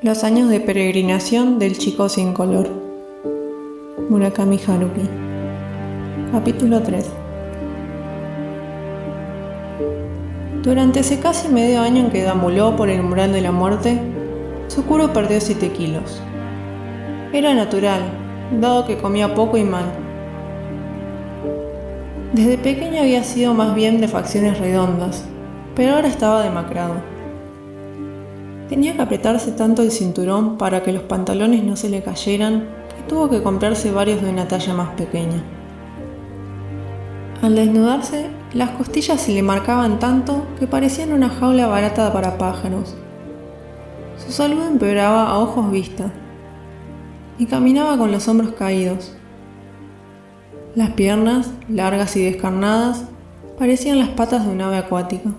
Los años de peregrinación del chico sin color. Murakami Haruki. Capítulo 3. Durante ese casi medio año en que deambuló por el umbral de la muerte, Tsukuro perdió 7 kilos. Era natural, dado que comía poco y mal. Desde pequeño había sido más bien de facciones redondas, pero ahora estaba demacrado. Tenía que apretarse tanto el cinturón para que los pantalones no se le cayeran que tuvo que comprarse varios de una talla más pequeña. Al desnudarse, las costillas se le marcaban tanto que parecían una jaula barata para pájaros. Su salud empeoraba a ojos vista y caminaba con los hombros caídos. Las piernas, largas y descarnadas, parecían las patas de un ave acuática.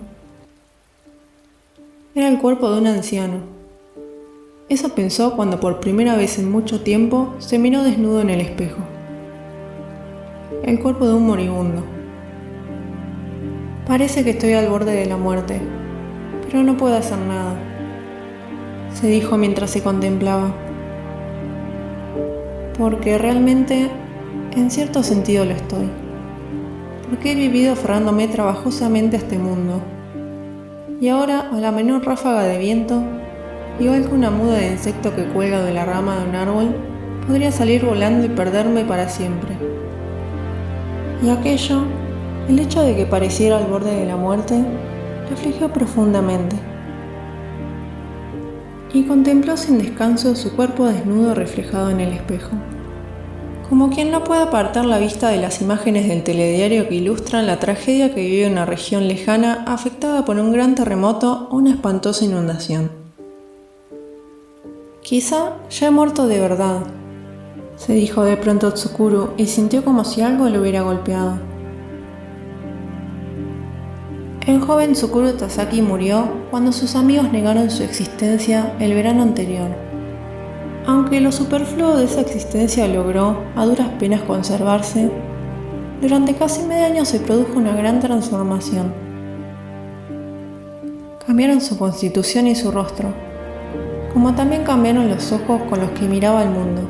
Era el cuerpo de un anciano. Eso pensó cuando por primera vez en mucho tiempo se miró desnudo en el espejo. El cuerpo de un moribundo. Parece que estoy al borde de la muerte, pero no puedo hacer nada, se dijo mientras se contemplaba. Porque realmente, en cierto sentido lo estoy. Porque he vivido aferrándome trabajosamente a este mundo. Y ahora, a la menor ráfaga de viento, igual que una muda de insecto que cuelga de la rama de un árbol, podría salir volando y perderme para siempre. Y aquello, el hecho de que pareciera al borde de la muerte, le afligió profundamente. Y contempló sin descanso su cuerpo desnudo reflejado en el espejo. Como quien no puede apartar la vista de las imágenes del telediario que ilustran la tragedia que vive una región lejana afectada por un gran terremoto o una espantosa inundación. Quizá ya he muerto de verdad, se dijo de pronto Tsukuro y sintió como si algo lo hubiera golpeado. El joven Tsukuro Tasaki murió cuando sus amigos negaron su existencia el verano anterior. Aunque lo superfluo de esa existencia logró, a duras penas, conservarse, durante casi medio año se produjo una gran transformación. Cambiaron su constitución y su rostro, como también cambiaron los ojos con los que miraba el mundo.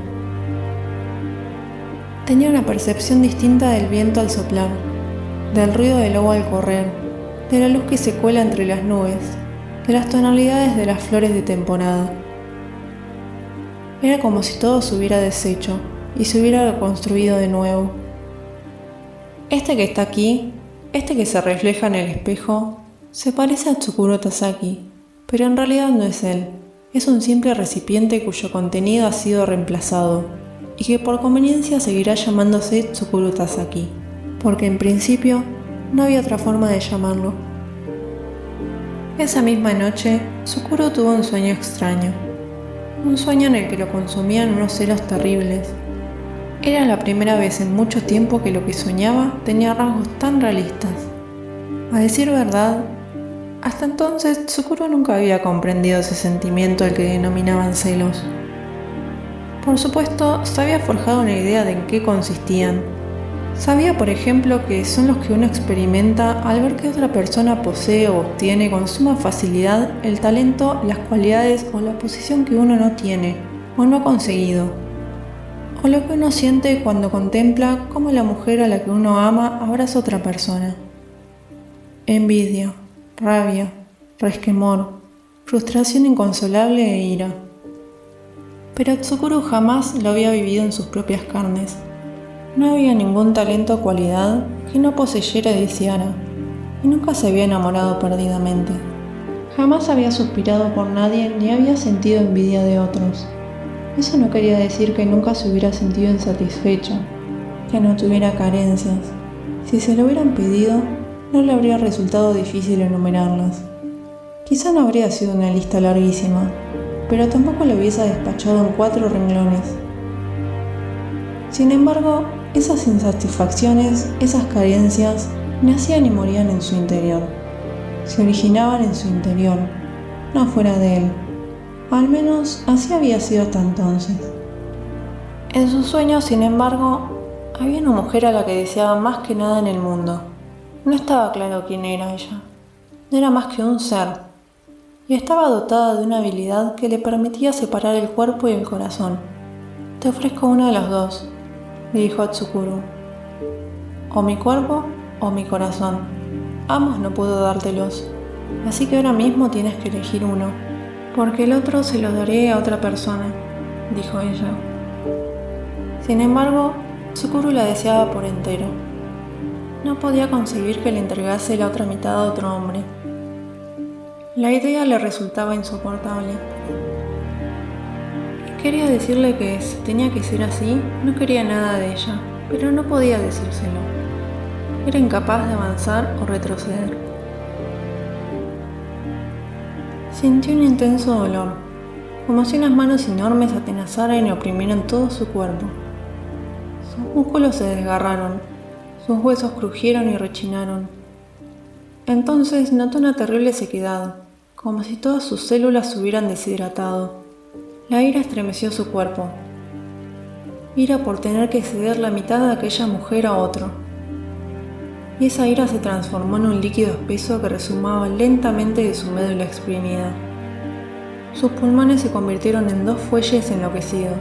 Tenía una percepción distinta del viento al soplar, del ruido del agua al correr, de la luz que se cuela entre las nubes, de las tonalidades de las flores de temporada. Era como si todo se hubiera deshecho y se hubiera reconstruido de nuevo. Este que está aquí, este que se refleja en el espejo, se parece a Tsukuro Tasaki, pero en realidad no es él. Es un simple recipiente cuyo contenido ha sido reemplazado y que por conveniencia seguirá llamándose Tsukuro Tasaki, porque en principio no había otra forma de llamarlo. Esa misma noche, Tsukuro tuvo un sueño extraño. Un sueño en el que lo consumían unos celos terribles. Era la primera vez en mucho tiempo que lo que soñaba tenía rasgos tan realistas. A decir verdad, hasta entonces Tsukuro nunca había comprendido ese sentimiento al que denominaban celos. Por supuesto, se había forjado una idea de en qué consistían. Sabía, por ejemplo, que son los que uno experimenta al ver que otra persona posee o obtiene con suma facilidad el talento, las cualidades o la posición que uno no tiene o no ha conseguido. O lo que uno siente cuando contempla cómo la mujer a la que uno ama abraza a otra persona. Envidia, rabia, resquemor, frustración inconsolable e ira. Pero Tsukuro jamás lo había vivido en sus propias carnes. No había ningún talento o cualidad que no poseyera y deseara, y nunca se había enamorado perdidamente. Jamás había suspirado por nadie ni había sentido envidia de otros. Eso no quería decir que nunca se hubiera sentido insatisfecho, que no tuviera carencias. Si se lo hubieran pedido, no le habría resultado difícil enumerarlas. Quizá no habría sido una lista larguísima, pero tampoco lo hubiese despachado en 4 renglones. Sin embargo, esas insatisfacciones, esas carencias, nacían y morían en su interior. Se originaban en su interior, no fuera de él. Al menos así había sido hasta entonces. En sus sueños, sin embargo, había una mujer a la que deseaba más que nada en el mundo. No estaba claro quién era ella. No era más que un ser. y estaba dotada de una habilidad que le permitía separar el cuerpo y el corazón. «Te ofrezco uno de los dos», le dijo a Tsukuru. «O mi cuerpo o mi corazón. Ambos no puedo dártelos, así que ahora mismo tienes que elegir uno, porque el otro se lo daré a otra persona», dijo ella. Sin embargo, Tsukuru la deseaba por entero. No podía concebir que le entregase la otra mitad a otro hombre. La idea le resultaba insoportable. Quería decirle que si tenía que ser así, no quería nada de ella, pero no podía decírselo. Era incapaz de avanzar o retroceder. Sintió un intenso dolor, como si unas manos enormes atenazaran y oprimieran todo su cuerpo. Sus músculos se desgarraron, sus huesos crujieron y rechinaron. Entonces notó una terrible sequedad, como si todas sus células se hubieran deshidratado. La ira estremeció su cuerpo. Ira por tener que ceder la mitad de aquella mujer a otro. Y esa ira se transformó en un líquido espeso que resumaba lentamente de su médula exprimida. Sus pulmones se convirtieron en dos fuelles enloquecidos.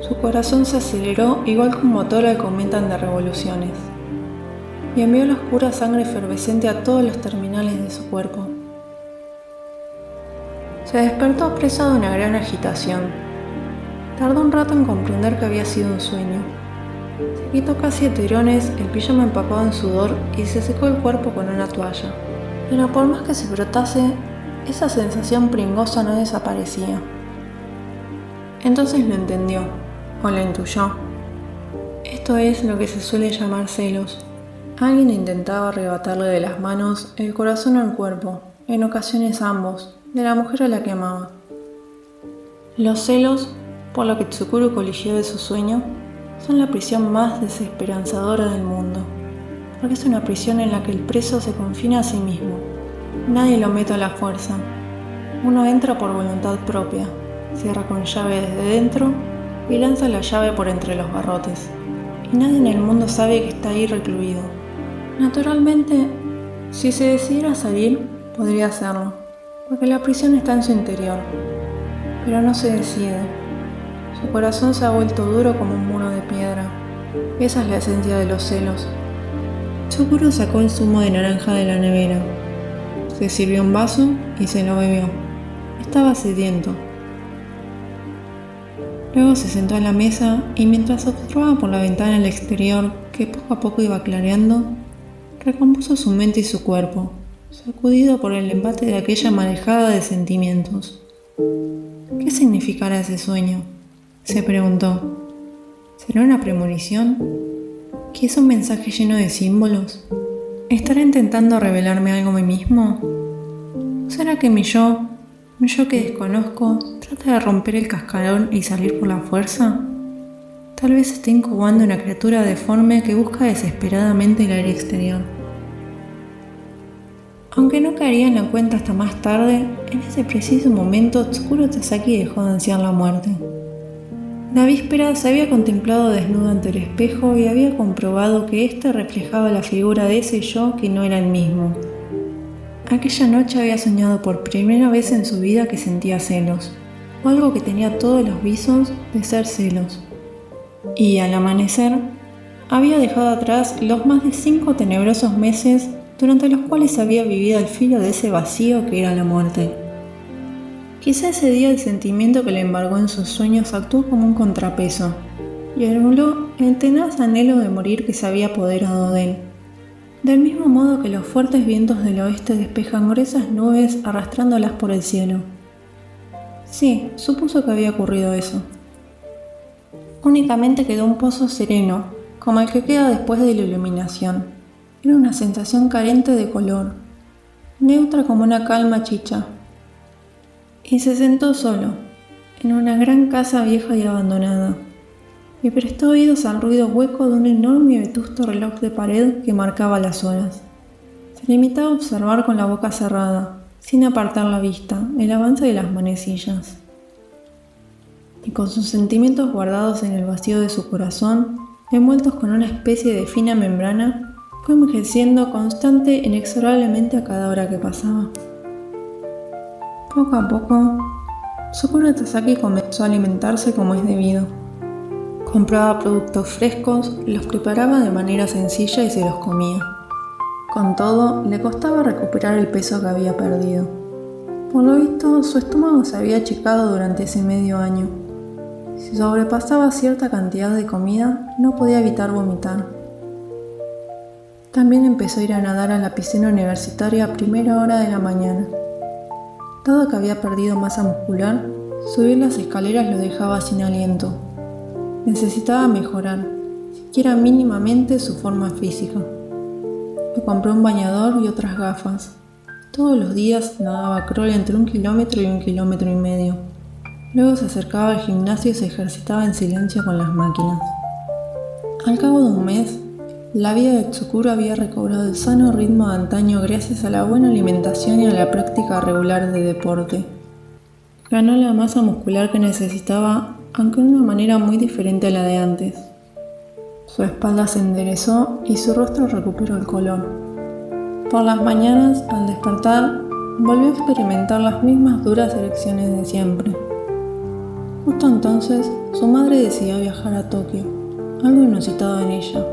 Su corazón se aceleró igual que un motor al que aumentan de revoluciones, y envió la oscura sangre efervescente a todos los terminales de su cuerpo. Se despertó presa de una gran agitación. Tardó un rato en comprender que había sido un sueño. Se quitó casi a tirones el pijama empapado en sudor y se secó el cuerpo con una toalla. Pero por más que se frotase, esa sensación pringosa no desaparecía. Entonces lo entendió, o lo intuyó. Esto es lo que se suele llamar celos. Alguien intentaba arrebatarle de las manos el corazón o el cuerpo, en ocasiones ambos, de la mujer a la que amaba. Los celos, por lo que Tsukuru coligió de su sueño, son la prisión más desesperanzadora del mundo, porque es una prisión en la que el preso se confina a sí mismo. Nadie lo mete a la fuerza. Uno entra por voluntad propia, cierra con llave desde dentro y lanza la llave por entre los barrotes. Y nadie en el mundo sabe que está ahí recluido. Naturalmente, si se decidiera salir, podría hacerlo, porque la prisión está en su interior. Pero no se decide. Su corazón se ha vuelto duro como un muro de piedra. Esa es la esencia de los celos. Tsukuru sacó el zumo de naranja de la nevera. Se sirvió un vaso y se lo bebió. Estaba sediento. Luego se sentó a la mesa y mientras observaba por la ventana al exterior, que poco a poco iba clareando, recompuso su mente y su cuerpo, sacudido por el embate de aquella marejada de sentimientos. ¿Qué significará ese sueño?, se preguntó. ¿Será una premonición? ¿Quizá un mensaje lleno de símbolos? ¿Estará intentando revelarme algo a mí mismo? ¿Será que mi yo que desconozco, trata de romper el cascarón y salir por la fuerza? Tal vez esté incubando una criatura deforme que busca desesperadamente el aire exterior. Aunque no caería en la cuenta hasta más tarde, en ese preciso momento Tsukuru Tasaki dejó de ansiar la muerte. La víspera se había contemplado desnudo ante el espejo y había comprobado que éste reflejaba la figura de ese yo que no era el mismo. Aquella noche había soñado por primera vez en su vida que sentía celos, o algo que tenía todos los visos de ser celos. Y al amanecer, había dejado atrás los más de 5 tenebrosos meses durante los cuales había vivido al filo de ese vacío que era la muerte. Quizá ese día el sentimiento que le embargó en sus sueños actuó como un contrapeso y anuló el tenaz anhelo de morir que se había apoderado de él. Del mismo modo que los fuertes vientos del oeste despejan gruesas nubes arrastrándolas por el cielo. Sí, supuso que había ocurrido eso. Únicamente quedó un pozo sereno, como el que queda después de la iluminación. Era una sensación carente de color, neutra como una calma chicha. Y se sentó solo, en una gran casa vieja y abandonada, y prestó oídos al ruido hueco de un enorme y vetusto reloj de pared que marcaba las horas. Se limitaba a observar con la boca cerrada, sin apartar la vista, el avance de las manecillas. Y con sus sentimientos guardados en el vacío de su corazón, envueltos con una especie de fina membrana, fue envejeciendo constante e inexorablemente a cada hora que pasaba. Poco a poco, Tsukuro Tasaki comenzó a alimentarse como es debido. Compraba productos frescos, los preparaba de manera sencilla y se los comía. Con todo, le costaba recuperar el peso que había perdido. Por lo visto, su estómago se había achicado durante ese medio año. Si sobrepasaba cierta cantidad de comida, no podía evitar vomitar. También empezó a ir a nadar a la piscina universitaria a primera hora de la mañana. Dado que había perdido masa muscular, subir las escaleras lo dejaba sin aliento. Necesitaba mejorar, siquiera mínimamente, su forma física. Le compró un bañador y otras gafas. Todos los días nadaba crawl entre 1 kilómetro y 1,5 kilómetros. Luego se acercaba al gimnasio y se ejercitaba en silencio con las máquinas. Al cabo de un mes, la vida de Tsukuro había recobrado el sano ritmo de antaño gracias a la buena alimentación y a la práctica regular de deporte. Ganó la masa muscular que necesitaba, aunque de una manera muy diferente a la de antes. Su espalda se enderezó y su rostro recuperó el color. Por las mañanas, al despertar, volvió a experimentar las mismas duras erecciones de siempre. Justo entonces, su madre decidió viajar a Tokio, algo inusitado en ella.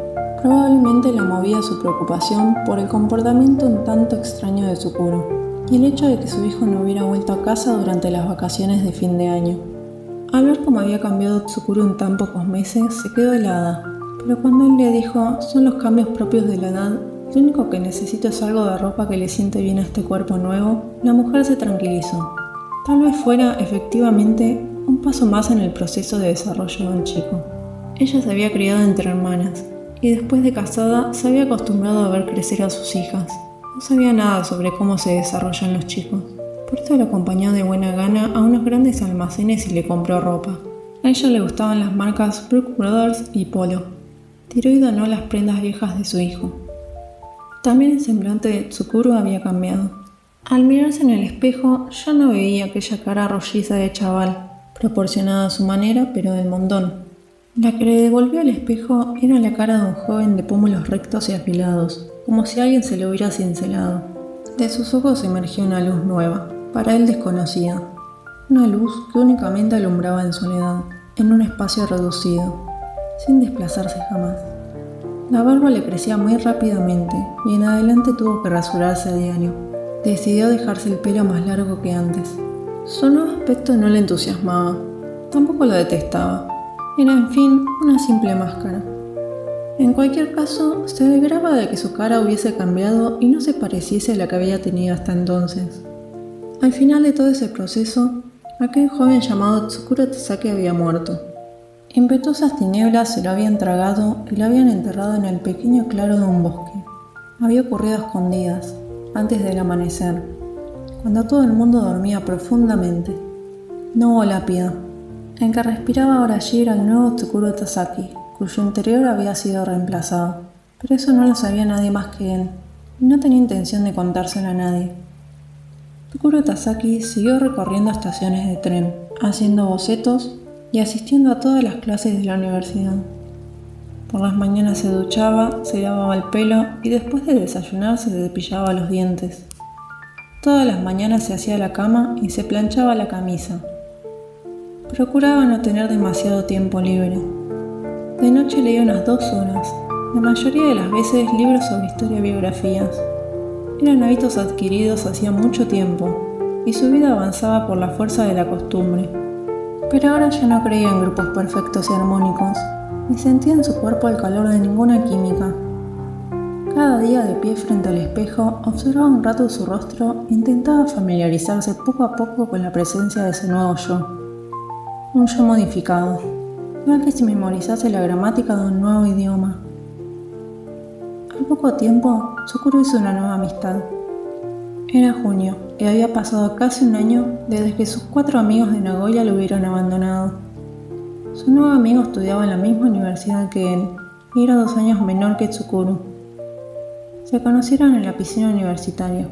Probablemente la movía su preocupación por el comportamiento un tanto extraño de Tsukuro y el hecho de que su hijo no hubiera vuelto a casa durante las vacaciones de fin de año. Al ver cómo había cambiado Tsukuro en tan pocos meses, se quedó helada, pero cuando él le dijo: son los cambios propios de la edad, lo único que necesito es algo de ropa que le siente bien a este cuerpo nuevo, la mujer se tranquilizó. Tal vez fuera, efectivamente, un paso más en el proceso de desarrollo de un chico. Ella se había criado entre hermanas, y después de casada se había acostumbrado a ver crecer a sus hijas. No sabía nada sobre cómo se desarrollan los chicos. Por eso lo acompañó de buena gana a unos grandes almacenes y le compró ropa. A ella le gustaban las marcas Brooks Brothers y Polo. Tiró y donó las prendas viejas de su hijo. También el semblante de Tsukuro había cambiado. Al mirarse en el espejo ya no veía aquella cara rolliza de chaval, proporcionada a su manera pero del montón. La que le devolvió el espejo era la cara de un joven de pómulos rectos y afilados, como si alguien se lo hubiera cincelado. De sus ojos emergía una luz nueva, para él desconocida. Una luz que únicamente alumbraba en soledad, en un espacio reducido, sin desplazarse jamás. La barba le crecía muy rápidamente y en adelante tuvo que rasurarse a diario. Decidió dejarse el pelo más largo que antes. Su nuevo aspecto no le entusiasmaba, tampoco lo detestaba. Era, en fin, una simple máscara. En cualquier caso, se alegraba de que su cara hubiese cambiado y no se pareciese a la que había tenido hasta entonces. Al final de todo ese proceso, aquel joven llamado Tsukuro Tasaki había muerto. Impetuosas tinieblas se lo habían tragado y lo habían enterrado en el pequeño claro de un bosque. Había ocurrido a escondidas, antes del amanecer, cuando todo el mundo dormía profundamente. No hubo lápida. El que respiraba ahora allí era el nuevo Tsukuro Tasaki, cuyo interior había sido reemplazado. Pero eso no lo sabía nadie más que él, y no tenía intención de contárselo a nadie. Tsukuro Tasaki siguió recorriendo estaciones de tren, haciendo bocetos y asistiendo a todas las clases de la universidad. Por las mañanas se duchaba, se lavaba el pelo y después de desayunar se cepillaba los dientes. Todas las mañanas se hacía la cama y se planchaba la camisa. Procuraba no tener demasiado tiempo libre. De noche leía unas 2 horas, la mayoría de las veces libros sobre historia y biografías. Eran hábitos adquiridos hacía mucho tiempo, y su vida avanzaba por la fuerza de la costumbre. Pero ahora ya no creía en grupos perfectos y armónicos, ni sentía en su cuerpo el calor de ninguna química. Cada día de pie frente al espejo, observaba un rato su rostro e intentaba familiarizarse poco a poco con la presencia de ese nuevo yo. Un yo modificado, igual que si memorizase la gramática de un nuevo idioma. Al poco tiempo, Tsukuro hizo una nueva amistad. Era junio y había pasado casi un año desde que sus 4 amigos de Nagoya lo hubieran abandonado. Su nuevo amigo estudiaba en la misma universidad que él y era 2 años menor que Tsukuro. Se conocieron en la piscina universitaria.